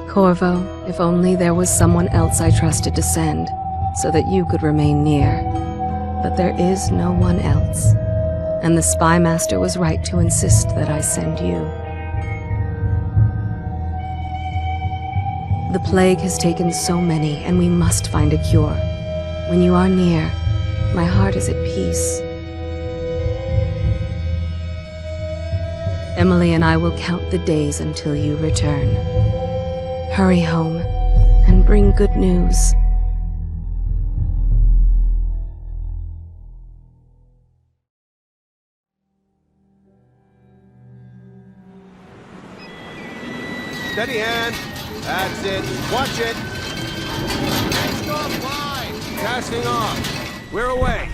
Corvo, if only there was someone else I trusted to send, so that you could remain near. But there is no one else, and the Spy Master was right to insist that I send you. The plague has taken so many, and we must find a cure. When you are near, my heart is at peace. Emily and I will count the days until you return. Hurry home and bring good news. Steady hand. That's it. Watch it. Next off line. Casting off. We're away.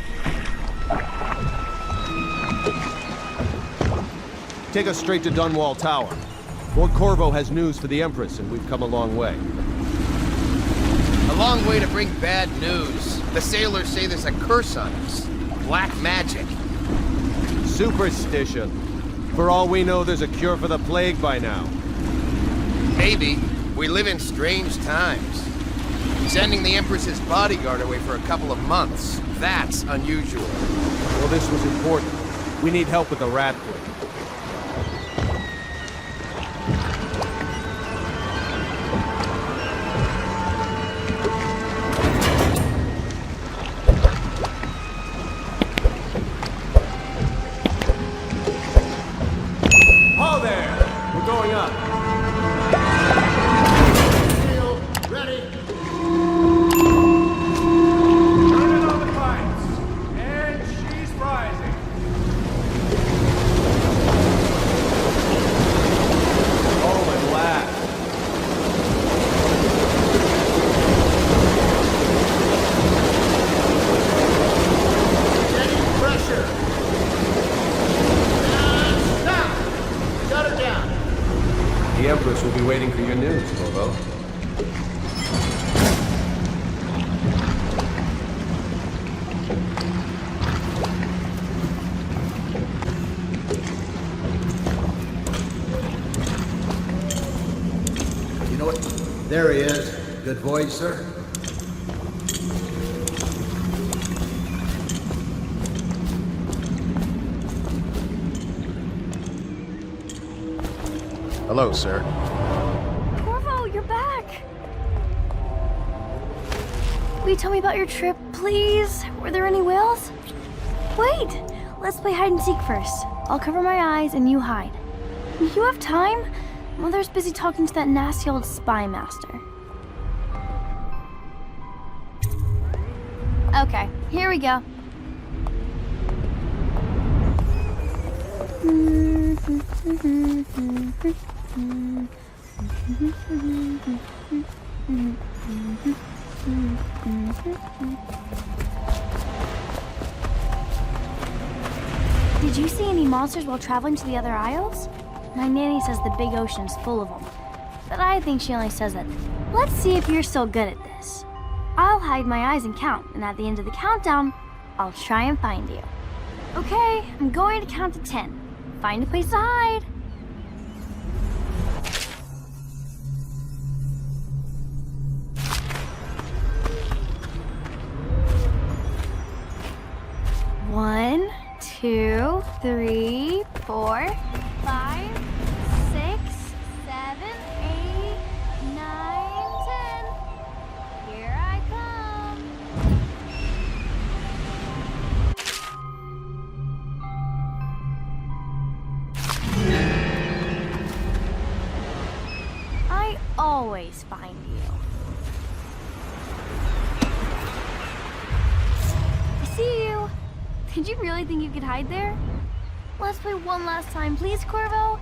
Take us straight to Dunwall Tower. Lord Corvo has news for the Empress, and we've come a long way. A long way to bring bad news. The sailors say there's a curse on us. Black magic. Superstition. For all we know, there's a cure for the plague by now. Maybe. We live in strange times. Sending the Empress's bodyguard away for a couple of months. That's unusual. Well, this was important. We need help with the rat plague. The Empress will be waiting for your news, Corvo. You know what? There he is. Good voyage, sir. Hello, sir. Corvo, you're back! Will you tell me about your trip, please? Were there any whales? Wait! Let's play hide and seek first. I'll cover my eyes and you hide. You have time? Mother's busy talking to that nasty old spy master. Okay, here we go. Did you see any monsters while traveling to the other isles? My nanny says the big ocean's full of them, but I think she only says that. Let's see if you're still good at this. I'll hide my eyes and count, and at the end of the countdown, I'll try and find you. Okay, I'm going to count to 10. Find a place to hide. One, 2, 3, 4, 5, 6, 7, 8, 9, 10. Here I come. I always find you. I see you. Did you really think you could hide there? Let's play one last time, please, Corvo?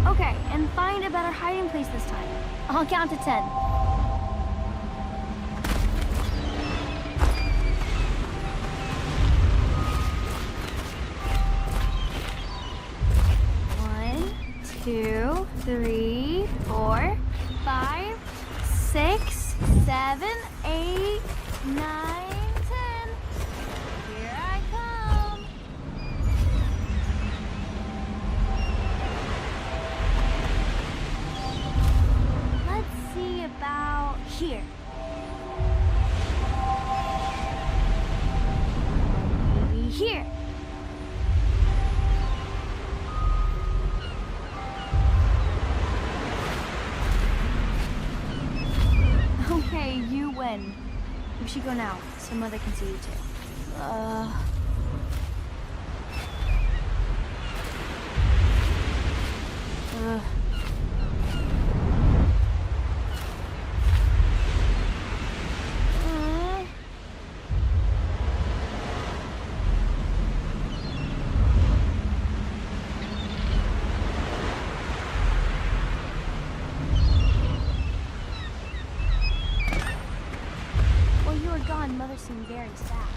Okay, and find a better hiding place this time. I'll count to 10. One, 2, 3, 4, 5, 6, 7, 8, 9, 10. Here I come. should go now, so Mother can see you too. While you were gone, Mother seemed very sad.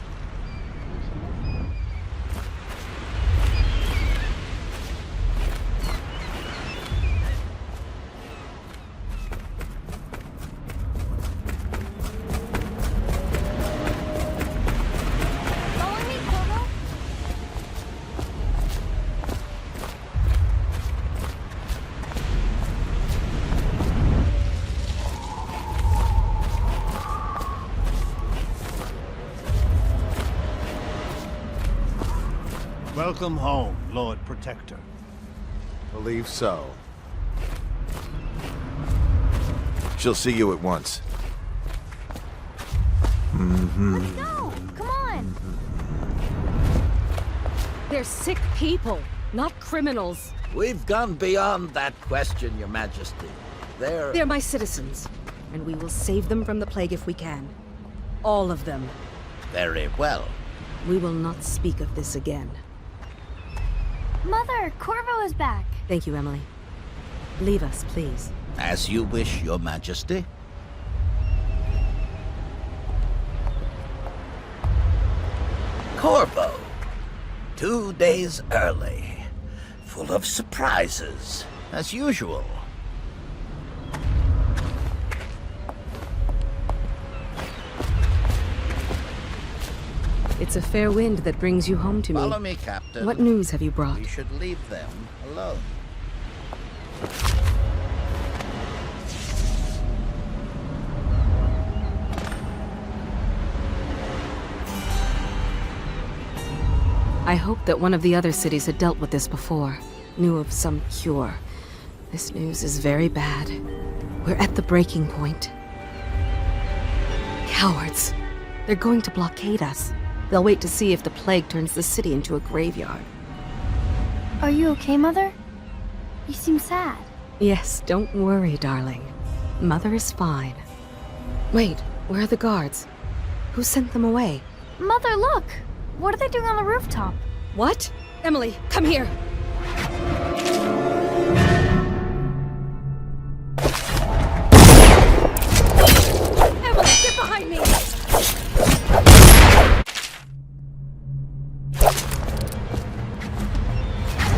Follow me, Corvo. Welcome home, Lord Protector. Believe so. She'll see you at once. Let's go! Come on! They're sick people, not criminals. We've gone beyond that question, Your Majesty. They're my citizens, and we will save them from the plague if we can. All of them. Very well. We will not speak of this again. Mother, Corvo is back. Thank you, Emily. Leave us, please. As you wish, Your Majesty. Corvo. 2 days early. Full of surprises, as usual. It's a fair wind that brings you home to me. Follow me, Captain. What news have you brought? We should leave them alone. I hoped that one of the other cities had dealt with this before, knew of some cure. This news is very bad. We're at the breaking point. Cowards. They're going to blockade us. They'll wait to see if the plague turns the city into a graveyard. Are you okay, Mother? You seem sad. Yes, don't worry, darling. Mother is fine. Wait, where are the guards? Who sent them away? Mother, look! What are they doing on the rooftop? What? Emily, come here! Emily, get behind me!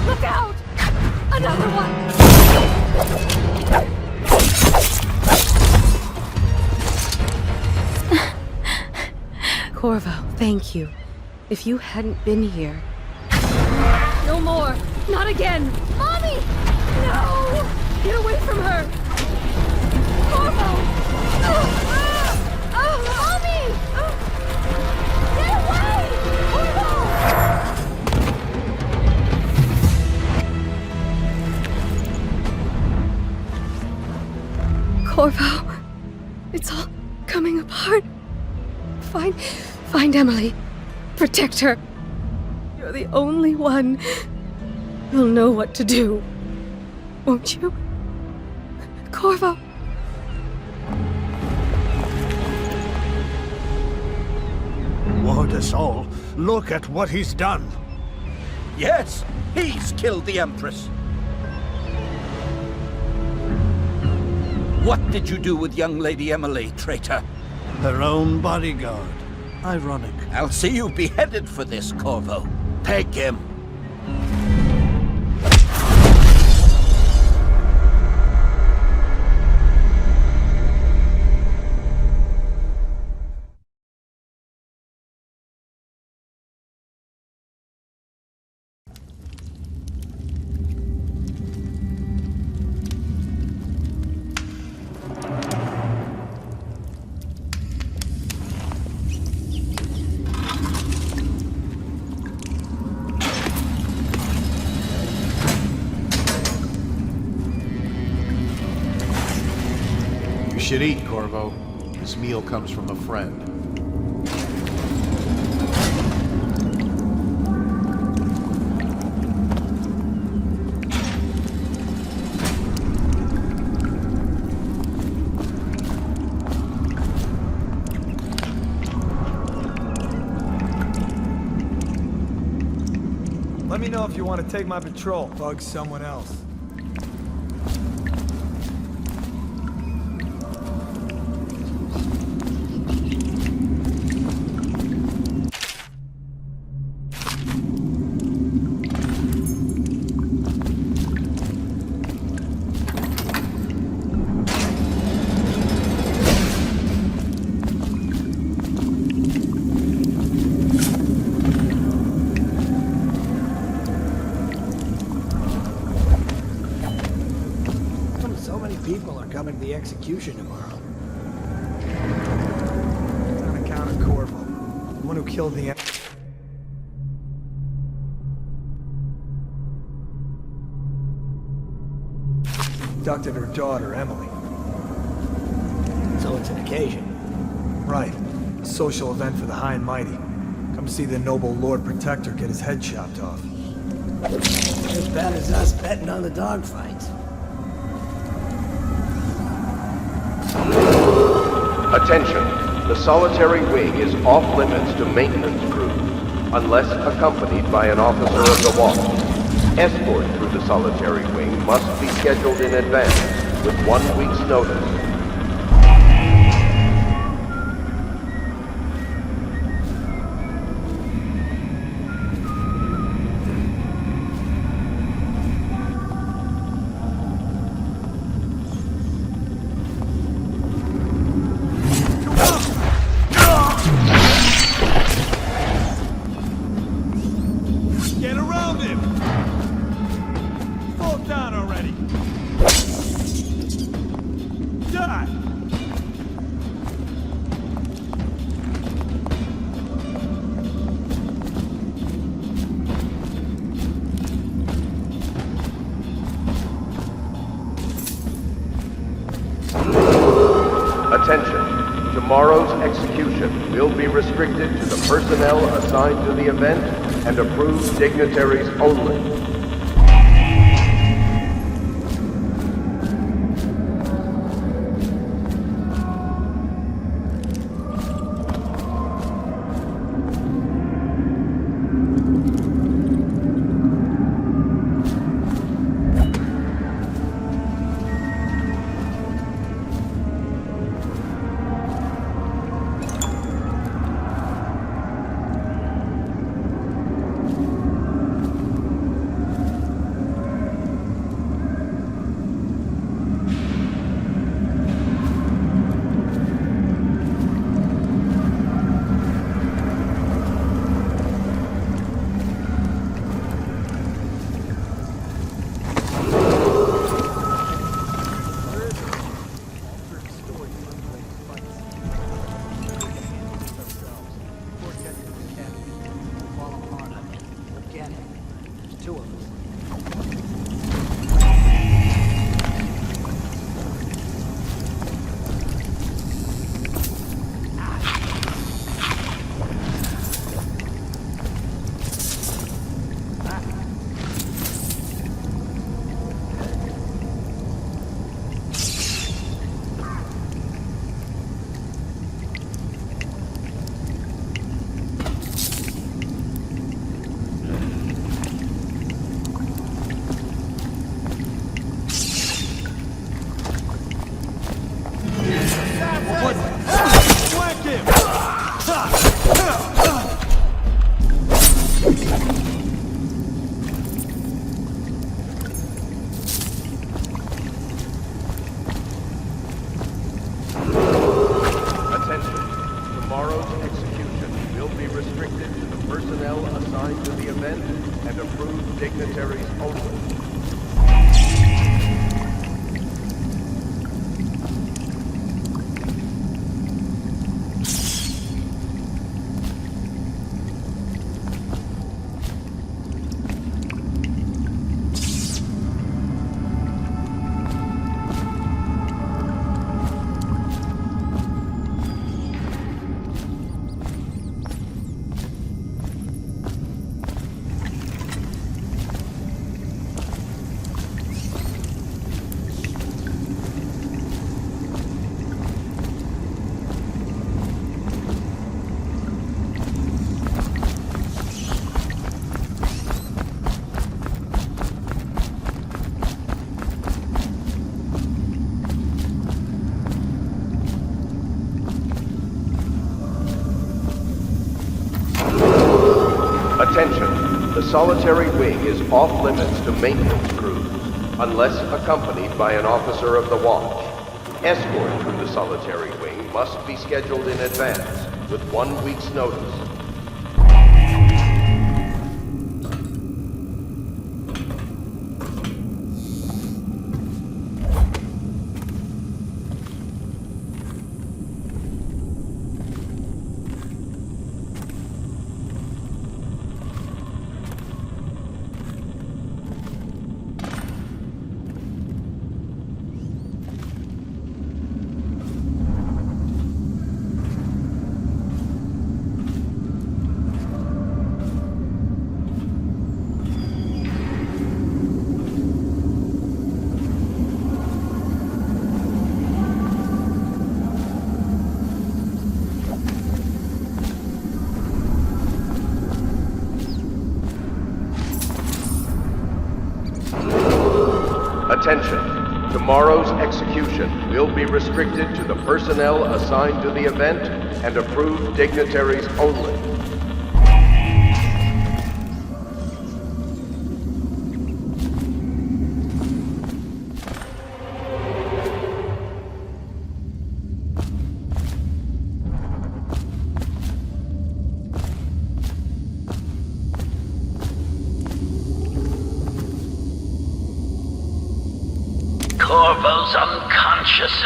Look out! Another one! Corvo, thank you. If you hadn't been here... No more! Not again! Mommy! No! Get away from her! Corvo! Mommy! Get away! Corvo, it's all coming apart. Find Emily. Protect her. You're the only one who'll know what to do. Won't you? Corvo. Ward us all. Look at what he's done. Yes, he's killed the Empress. What did you do with young Lady Emily, traitor? Her own bodyguard. Ironic. I'll see you beheaded for this, Corvo. Take him. You should eat, Corvo. This meal comes from a friend. Let me know if you want to take my patrol. Bug someone else. Coming to the execution tomorrow. On account of Corvo, the one who killed the... abducted her daughter, Emily. So it's an occasion. Right. A social event for the high and mighty. Come see the noble Lord Protector get his head chopped off. As bad as us betting on the dogfights. Attention, the solitary wing is off limits to maintenance crews, unless accompanied by an officer of the watch. Escort through the solitary wing must be scheduled in advance, with 1 week's notice. Attention, tomorrow's execution will be restricted to the personnel assigned to the event and approved dignitaries only. solitary wing is off limits to maintenance crews, unless accompanied by an officer of the watch. Escort through the solitary wing must be scheduled in advance, with 1 week's notice. Attention. Tomorrow's execution will be restricted to the personnel assigned to the event and approved dignitaries only. Corvo's unconscious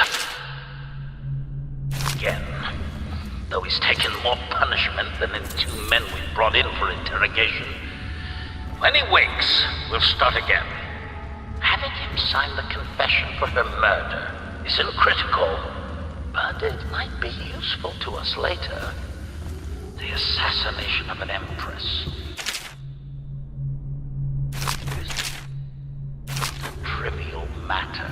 again, though he's taken more punishment than the 2 men we brought in for interrogation. When he wakes, we'll start again. Having him sign the confession for her murder isn't critical, but it might be useful to us later. The assassination of an empress trivial matter.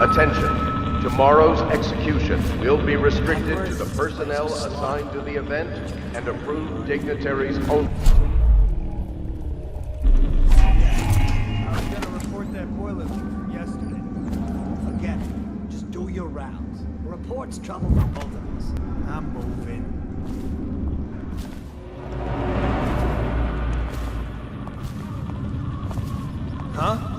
Attention. Tomorrow's execution will be restricted to the personnel assigned to the event and approved dignitaries only. I was gonna report that boiler leak from yesterday. Forget it. Just do your rounds. Report's trouble for both of us. I'm moving. Huh?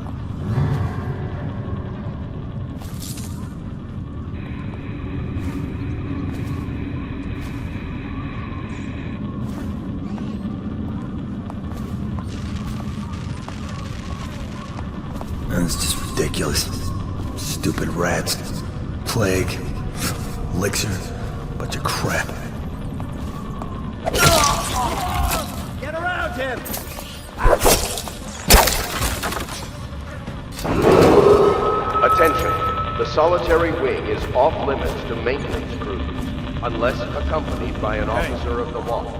It's just ridiculous. Stupid rats. Plague. Elixir. Bunch of crap. Get around him! Attention. The solitary wing is off limits to maintenance crews, unless accompanied by an officer of the watch.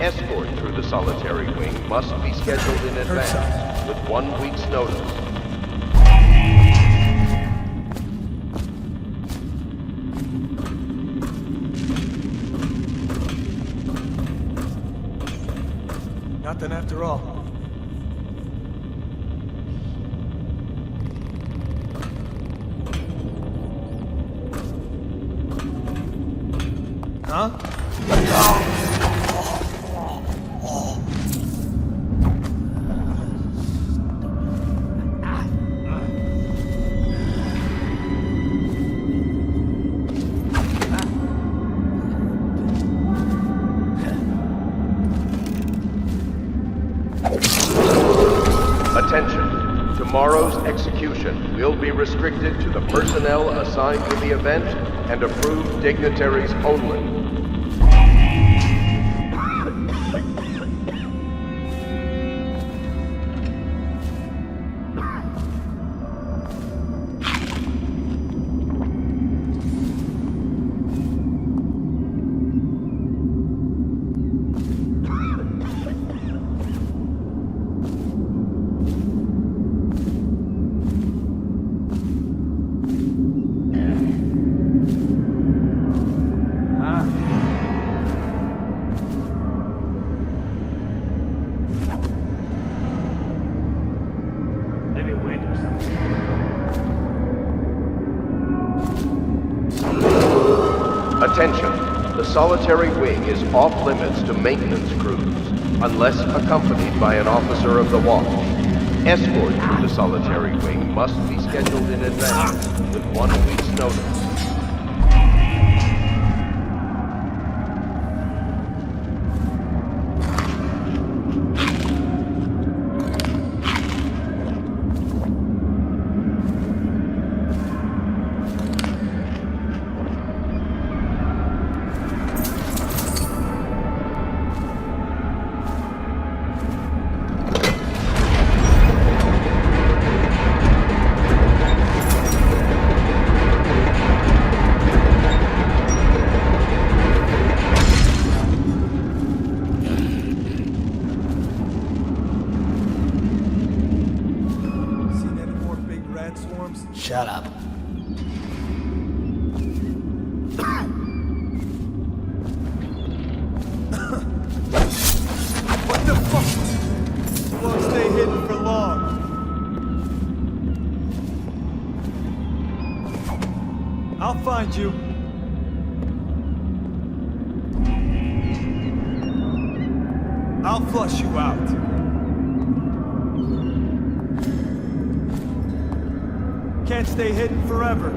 Escort through the solitary wing must be scheduled in advance, with 1 week's notice. Nothing after all. Huh? Attention. Tomorrow's execution will be restricted to the personnel assigned to the event and approved dignitaries only. Attention, the solitary wing is off limits to maintenance crews, unless accompanied by an officer of the watch. Escort through the solitary wing must be scheduled in advance, with 1 week's notice. Shut up. What the fuck? You won't stay hidden for long. I'll find you. I'll flush you out. Can't stay hidden forever.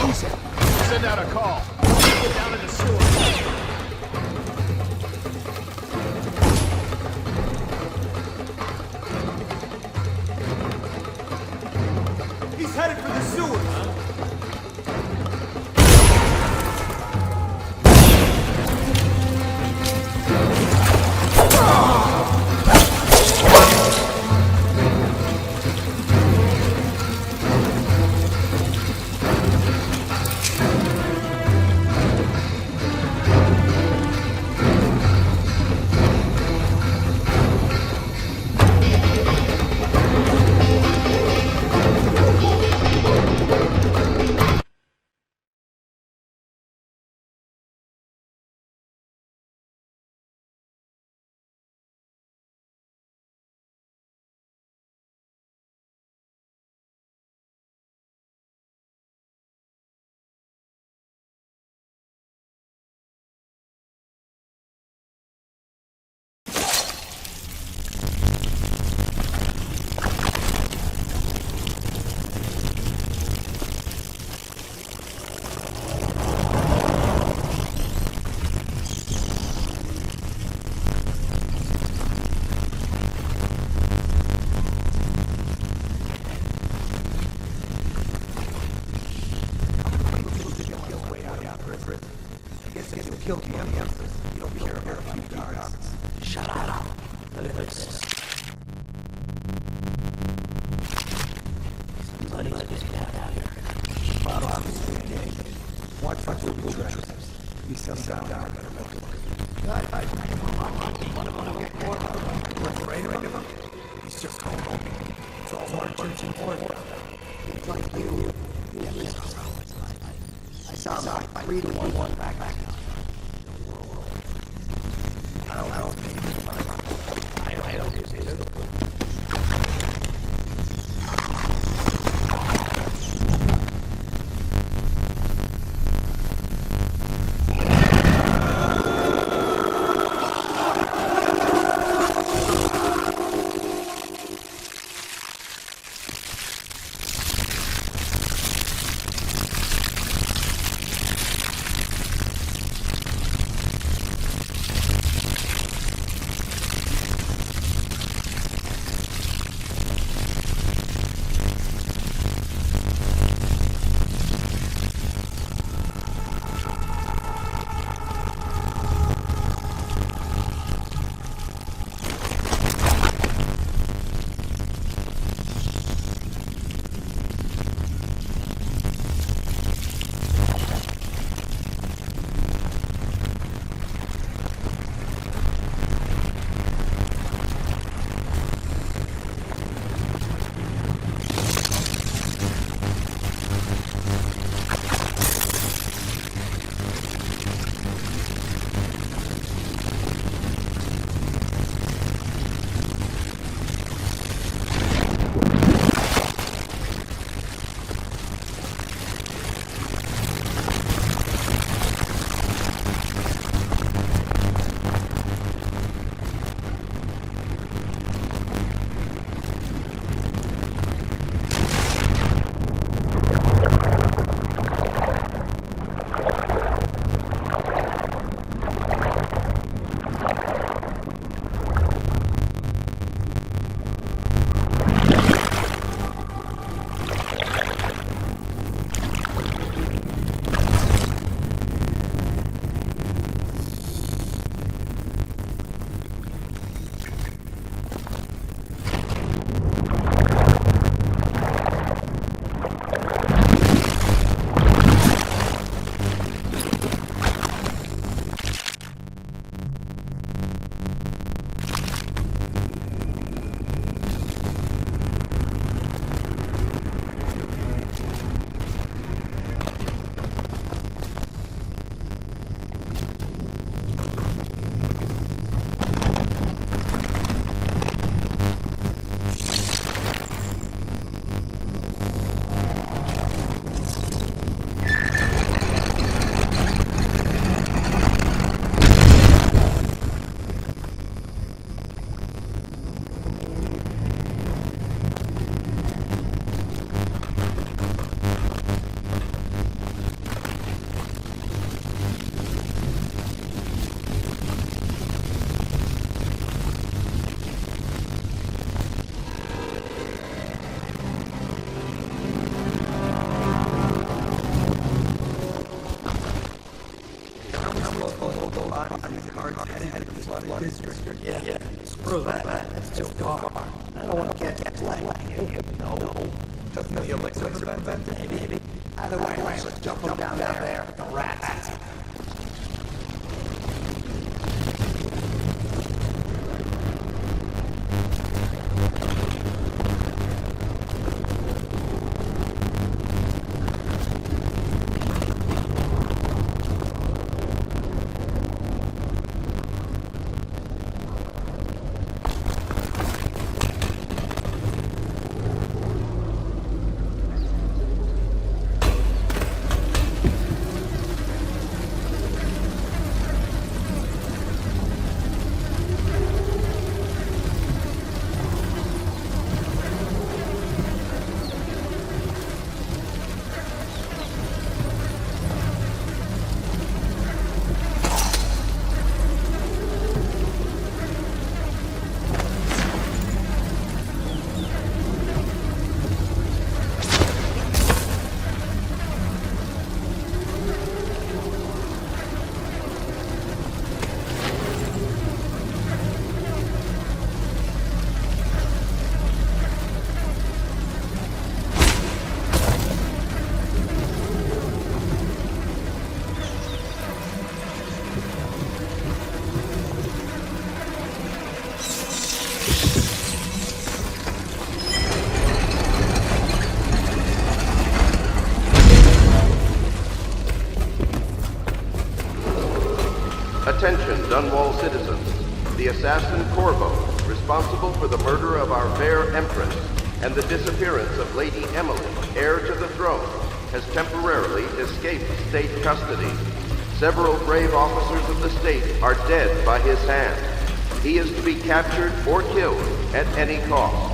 lose him. Send out a call. Get down in the sewer. He's headed for the sewers. head of the flooded district. Yeah. Screw that. That's too far. I don't want to get flagged. No. Doesn't the elixir prevent that? Maybe. Either way, let's jump down there with the rats. Attention, Dunwall citizens. The assassin Corvo, responsible for the murder of our fair Empress and the disappearance of Lady Emily, heir to the throne, has temporarily escaped state custody. Several brave officers of the state are dead by his hand. He is to be captured or killed at any cost.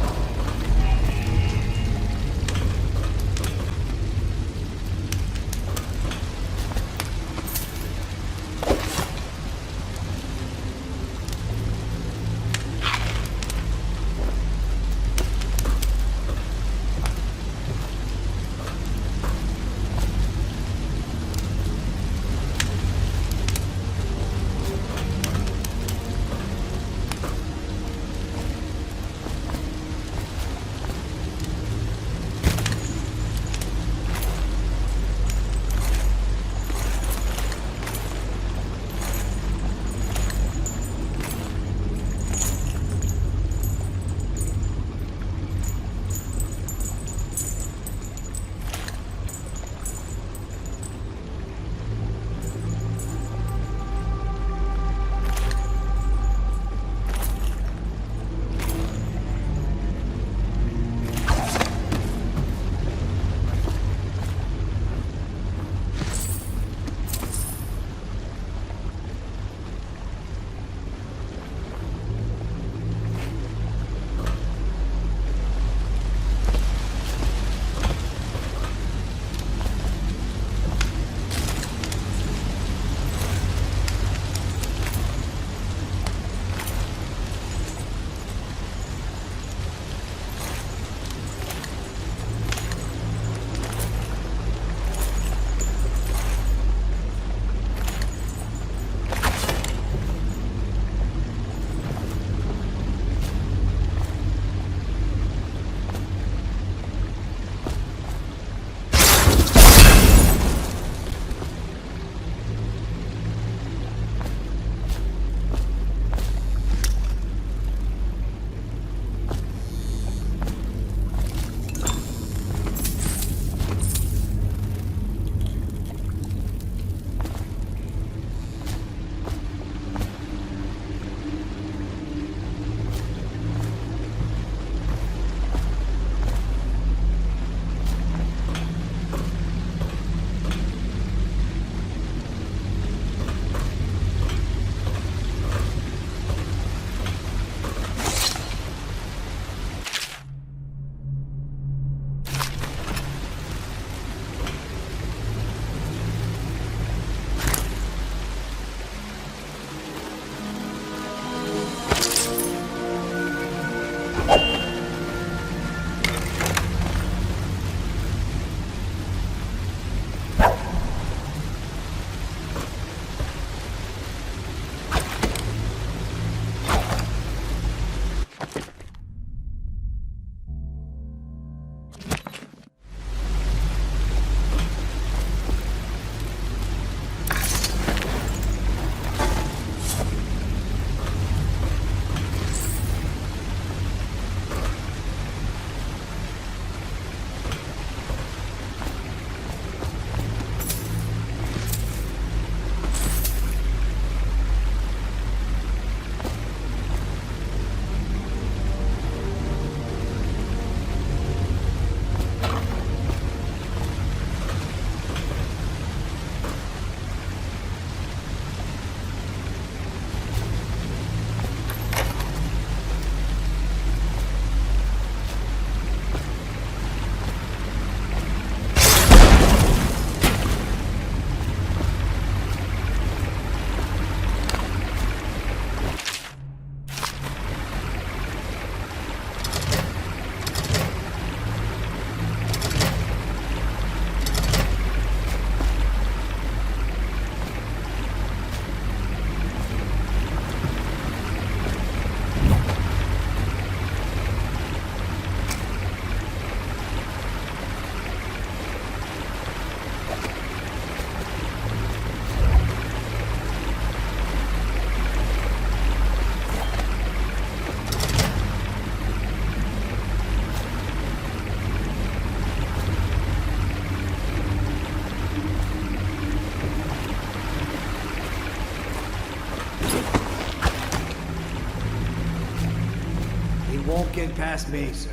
getting past me, sir.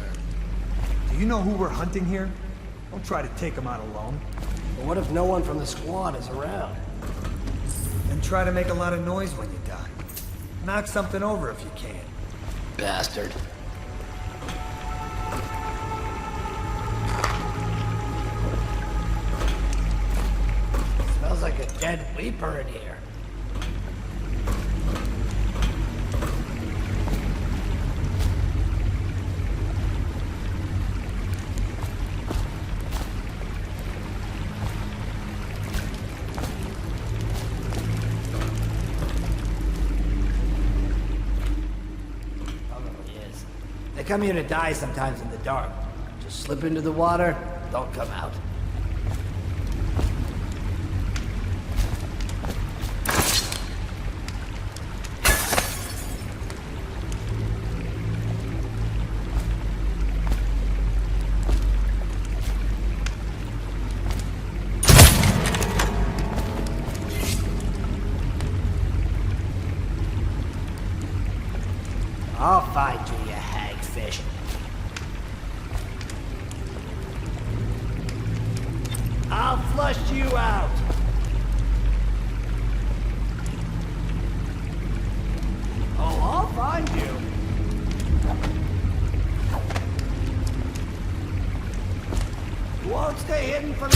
Do you know who we're hunting here? Don't try to take him out alone. But what if no one from the squad is around? And try to make a lot of noise when you die. Knock something over if you can. Bastard. Smells like a dead weeper in here. They come here to die sometimes in the dark. Just slip into the water, don't come out. I'll find you, you hagfish. I'll flush you out. Oh, I'll find you. You won't stay hidden from me.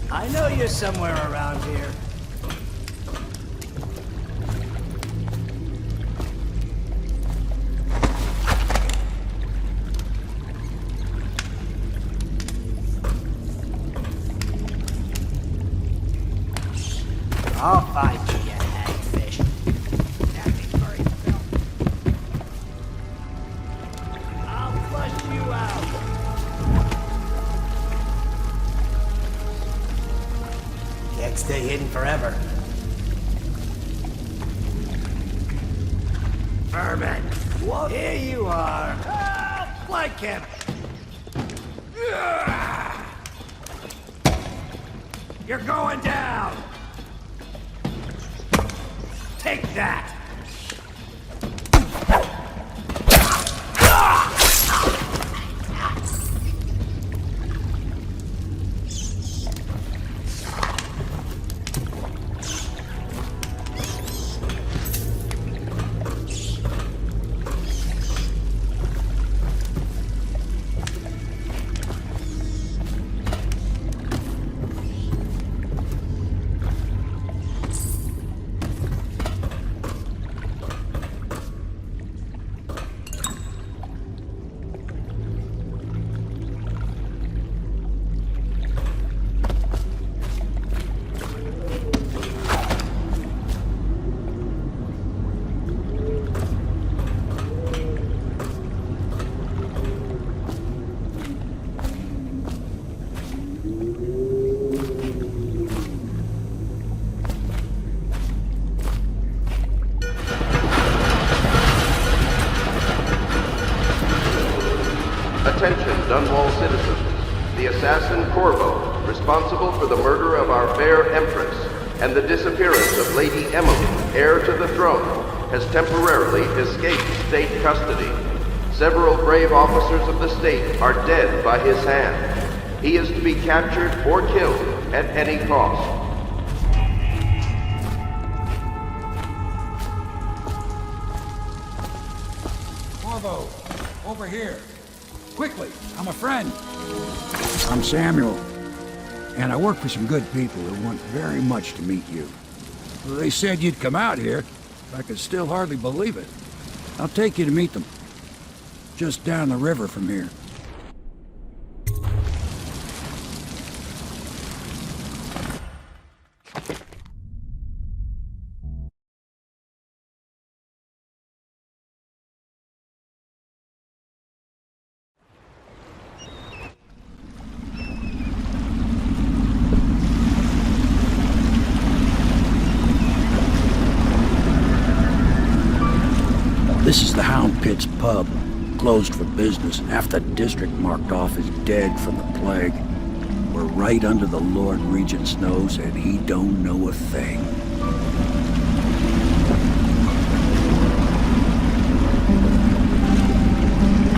I know you're somewhere around here. I'll find you, you hagfish. I'll flush you out. Can't stay hidden forever. Vermin! What? Here you are. Like him. You're going down. Take that. Attention, Dunwall citizens. The assassin Corvo, responsible for the murder of our fair Empress and the disappearance of Lady Emily, heir to the throne, has temporarily escaped state custody. Several brave officers of the state are dead by his hand. He is to be captured or killed at any cost. Corvo, over here. Quickly, I'm a friend. I'm Samuel, and I work for some good people who want very much to meet you. They said you'd come out here. I could still hardly believe it. I'll take you to meet them. Just down the river from here. This is the Hound Pit's pub, closed for business. Half the district marked off as dead from the plague. We're right under the Lord Regent's nose, and he don't know a thing.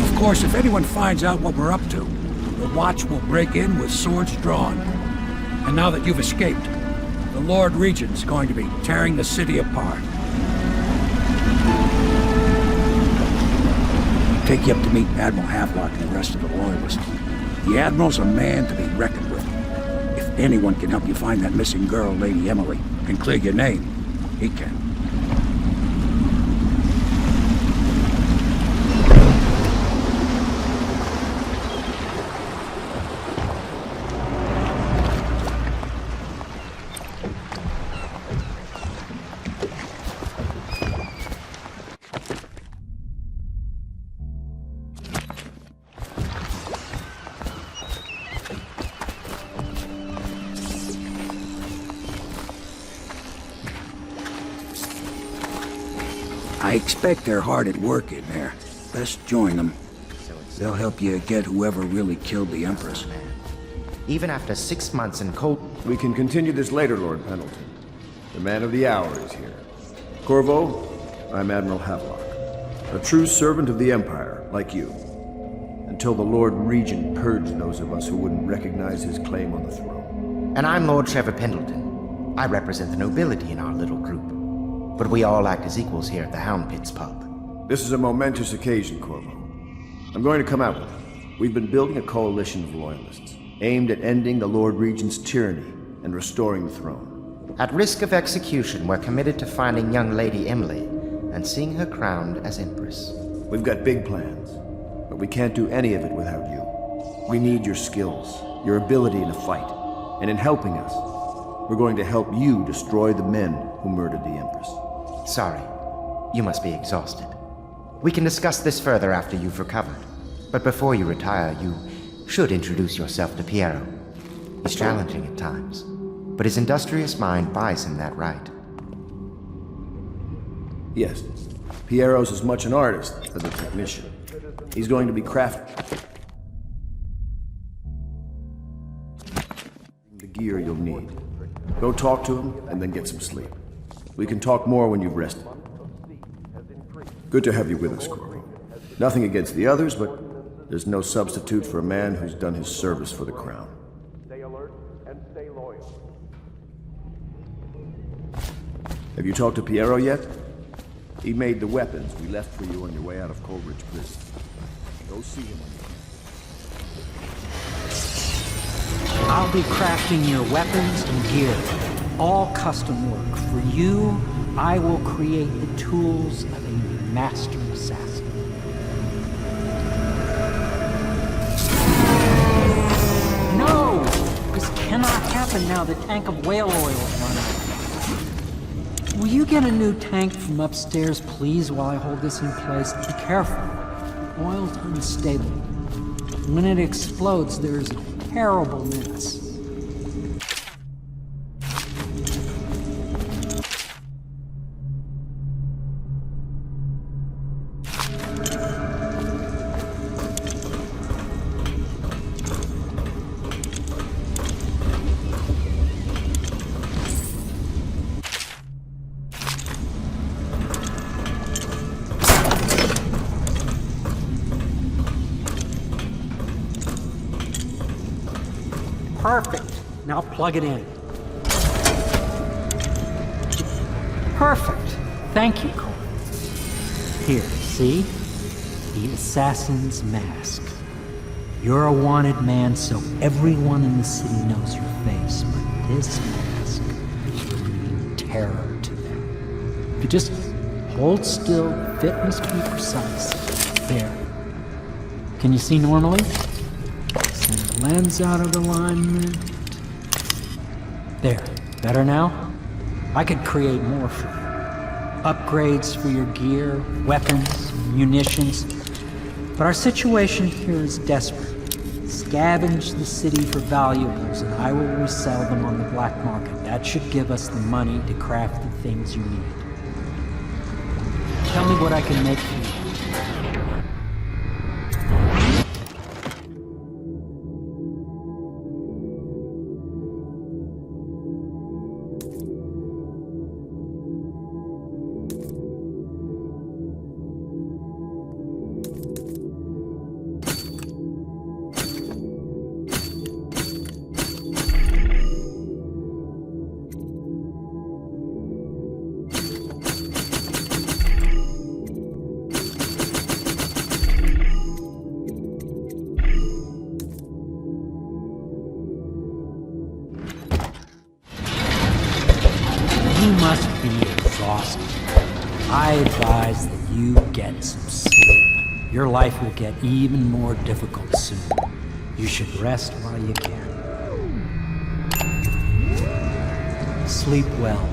Of course, if anyone finds out what we're up to, the Watch will break in with swords drawn. And now that you've escaped, the Lord Regent's going to be tearing the city apart. Take you up to meet Admiral Havelock and the rest of the Loyalists. The Admiral's a man to be reckoned with. If anyone can help you find that missing girl, Lady Emily, and clear your name, he can. I expect they're hard at work in there. Best join them. They'll help you get whoever really killed the Empress. Even after 6 months in cold... We can continue this later, Lord Pendleton. The man of the hour is here. Corvo, I'm Admiral Havelock. A true servant of the Empire, like you. Until the Lord Regent purged those of us who wouldn't recognize his claim on the throne. And I'm Lord Trevor Pendleton. I represent the nobility in our little group. But we all act as equals here at the Hound Pit's pub. This is a momentous occasion, Corvo. I'm going to come out with it. We've been building a coalition of loyalists, aimed at ending the Lord Regent's tyranny and restoring the throne. At risk of execution, we're committed to finding young Lady Emily and seeing her crowned as Empress. We've got big plans, but we can't do any of it without you. We need your skills, your ability in a fight, and in helping us, we're going to help you destroy the men who murdered the Empress. Sorry, you must be exhausted. We can discuss this further after you've recovered. But before you retire, you should introduce yourself to Piero. He's challenging at times, but his industrious mind buys him that right. Yes, Piero's as much an artist as a technician. He's going to be crafting the gear you'll need. Go talk to him and then get some sleep. We can talk more when you've rested. Good to have you with us, Corvo. Nothing against the others, but there's no substitute for a man who's done his service for the crown. Stay alert and stay loyal. Have you talked to Piero yet? He made the weapons we left for you on your way out of Coleridge Prison. Go see him. I'll be crafting your weapons and gear. All custom work. For you, I will create the tools of a master assassin. No! This cannot happen now the tank of whale oil is running. Will you get a new tank from upstairs, please, while I hold this in place? Be careful. Oil's unstable. When it explodes, there's a terrible mess. Perfect. Now plug it in. Perfect. Thank you, Cole. Here, see? The assassin's mask. You're a wanted man, so everyone in the city knows your face, but this mask will mean terror to them. If you just hold still, fit must be precise. There. Can you see normally? Send the lens out of alignment. There. Better now? I could create more for you. Upgrades for your gear, weapons, munitions. But our situation here is desperate. Scavenge the city for valuables, and I will resell them on the black market. That should give us the money to craft the things you need. Tell me what I can make for you. You must be exhausted. I advise that you get some sleep. Your life will get even more difficult soon. You should rest while you can. Sleep well.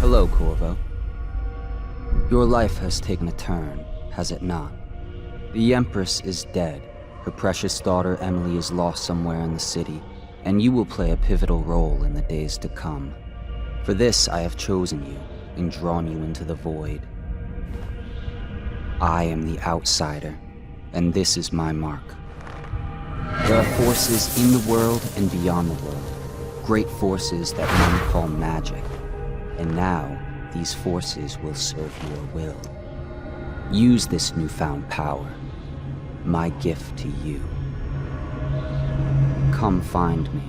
Hello, Corvo. Your life has taken a turn, has it not? The Empress is dead. Her precious daughter Emily is lost somewhere in the city, and you will play a pivotal role in the days to come. For this, I have chosen you and drawn you into the void. I am the outsider, and this is my mark. There are forces in the world and beyond the world, great forces that men call magic. And now, these forces will serve your will. Use this newfound power, my gift to you. Come find me.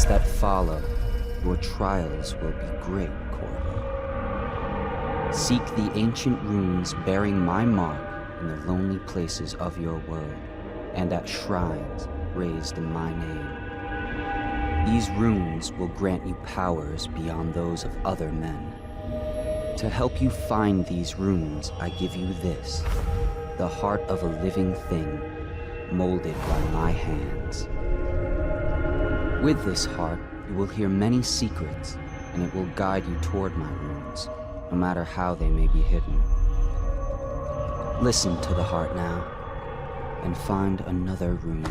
days that follow, your trials will be great, Corvo. Seek the ancient runes bearing my mark in the lonely places of your world, and at shrines raised in my name. These runes will grant you powers beyond those of other men. To help you find these runes, I give you this, the heart of a living thing, molded by my hands. With this heart, you will hear many secrets, and it will guide you toward my runes, no matter how they may be hidden. Listen to the heart now, and find another rune.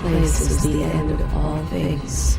This is the end of all things.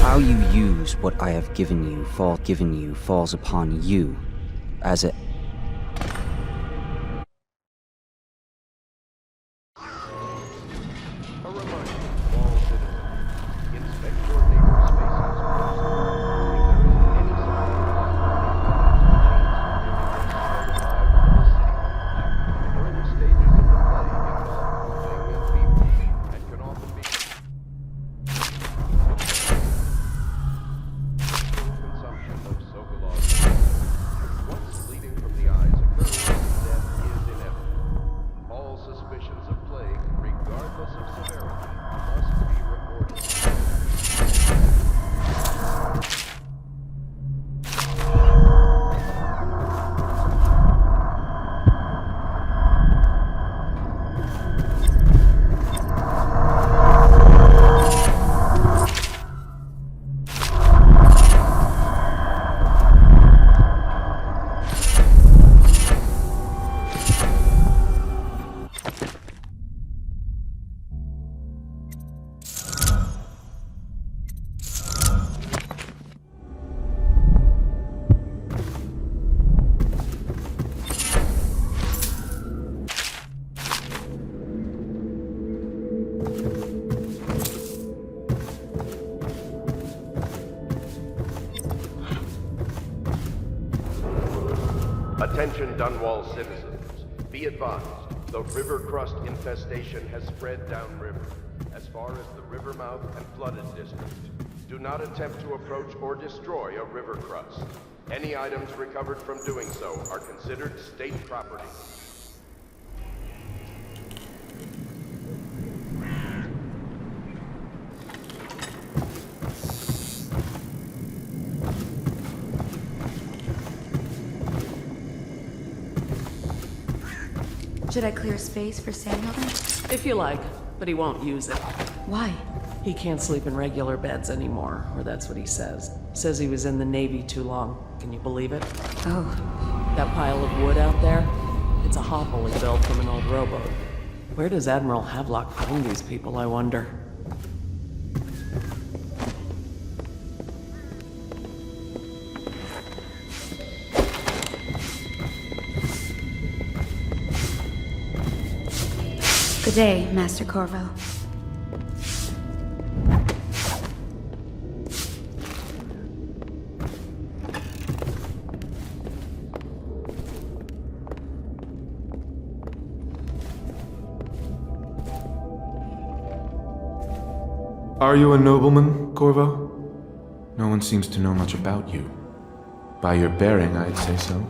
How you use what I have given you falls upon you, as it... A reminder to all citizens, inspect your neighbor's spaces first. If there is any sign of during the stages of the plague, it causes whooping and feverish, and can often be consumption of Sokolov. Once bleeding from the eyes occurs, death is inevitable. All suspicions of plague, regardless of severity, must be reported. Attention Dunwall citizens, be advised, the river crust infestation has spread downriver, as far as the river mouth and flooded district. Do not attempt to approach or destroy a river crust. Any items recovered from doing so are considered state property. Should I clear space for Samuel then? If you like, but he won't use it. Why? He can't sleep in regular beds anymore, or that's what he says. Says he was in the Navy too long. Can you believe it? Oh. That pile of wood out there? It's a hovel he built from an old rowboat. Where does Admiral Havelock find these people, I wonder? Good day, Master Corvo. Are you a nobleman, Corvo? No one seems to know much about you. By your bearing, I'd say so.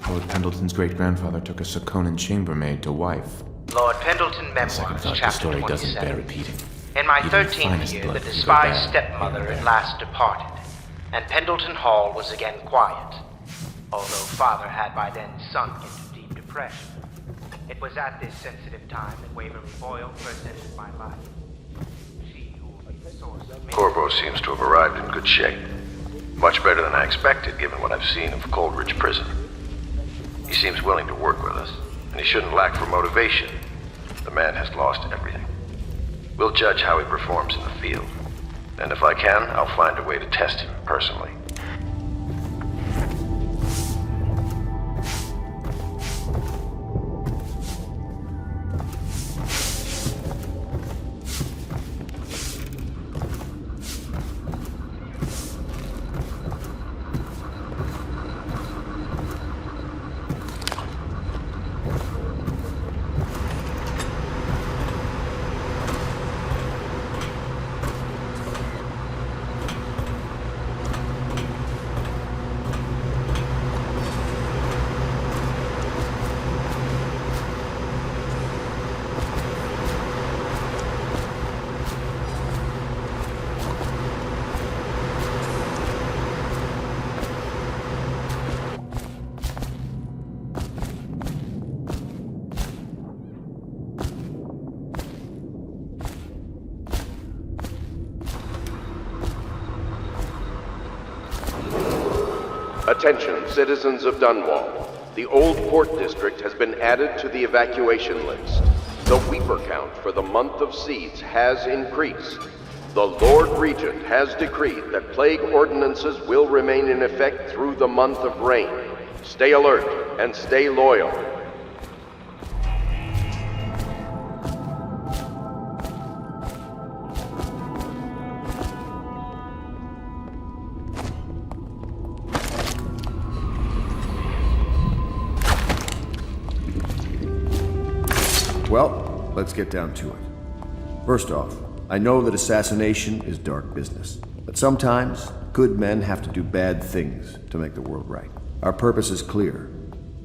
Lord Pendleton's great-grandfather took a Sakonan chambermaid to wife. Lord Pendleton Memoirs, Second thought, the chapter story 27. doesn't bear repeating. In my Even 13th finest year, blood the can go despised bad. stepmother at last departed, and Pendleton Hall was again quiet, although father had by then sunk into deep depression. It was at this sensitive time that Waverly Boyle first entered my life. She who will be the source of many... Corvo seems to have arrived in good shape. Much better than I expected, given what I've seen of Coleridge Prison. He seems willing to work with us, and he shouldn't lack for motivation. The man has lost everything. We'll judge how he performs in the field. And if I can, I'll find a way to test him personally. Attention, citizens of Dunwall. The Old Port District has been added to the evacuation list. The weeper count for the month of seeds has increased. The Lord Regent has decreed that plague ordinances will remain in effect through the month of rain. Stay alert and stay loyal. Well, let's get down to it. First off, I know that assassination is dark business, but sometimes good men have to do bad things to make the world right. Our purpose is clear.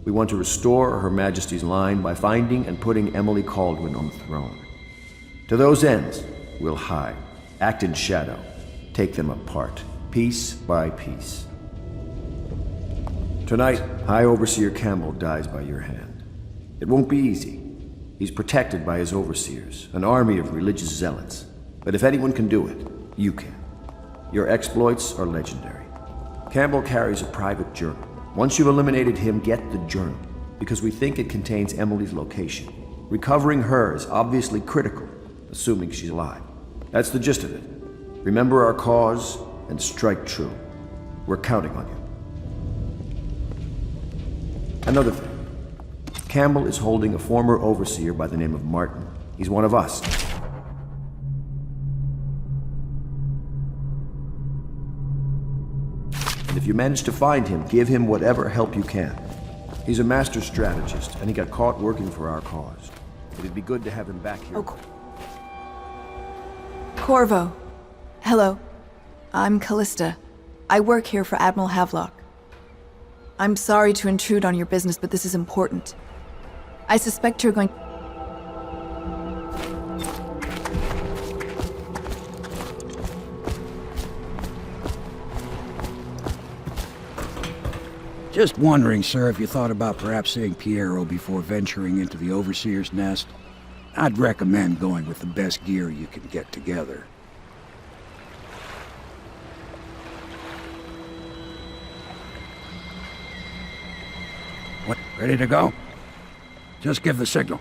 We want to restore Her Majesty's line by finding and putting Emily Kaldwin on the throne. To those ends, we'll hide, act in shadow, take them apart, piece by piece. Tonight, High Overseer Campbell dies by your hand. It won't be easy. He's protected by his overseers, an army of religious zealots. But if anyone can do it, you can. Your exploits are legendary. Campbell carries a private journal. Once you've eliminated him, get the journal, because we think it contains Emily's location. Recovering her is obviously critical, assuming she's alive. That's the gist of it. Remember our cause and strike true. We're counting on you. Another thing. Campbell is holding a former overseer by the name of Martin. He's one of us. And if you manage to find him, give him whatever help you can. He's a master strategist, and he got caught working for our cause. It'd be good to have him back here. Oh, Corvo. Hello. I'm Callista. I work here for Admiral Havelock. I'm sorry to intrude on your business, but this is important. I suspect you're going... Just wondering, sir, if you thought about perhaps seeing Piero before venturing into the Overseer's nest. I'd recommend going with the best gear you can get together. What, ready to go? Just give the signal.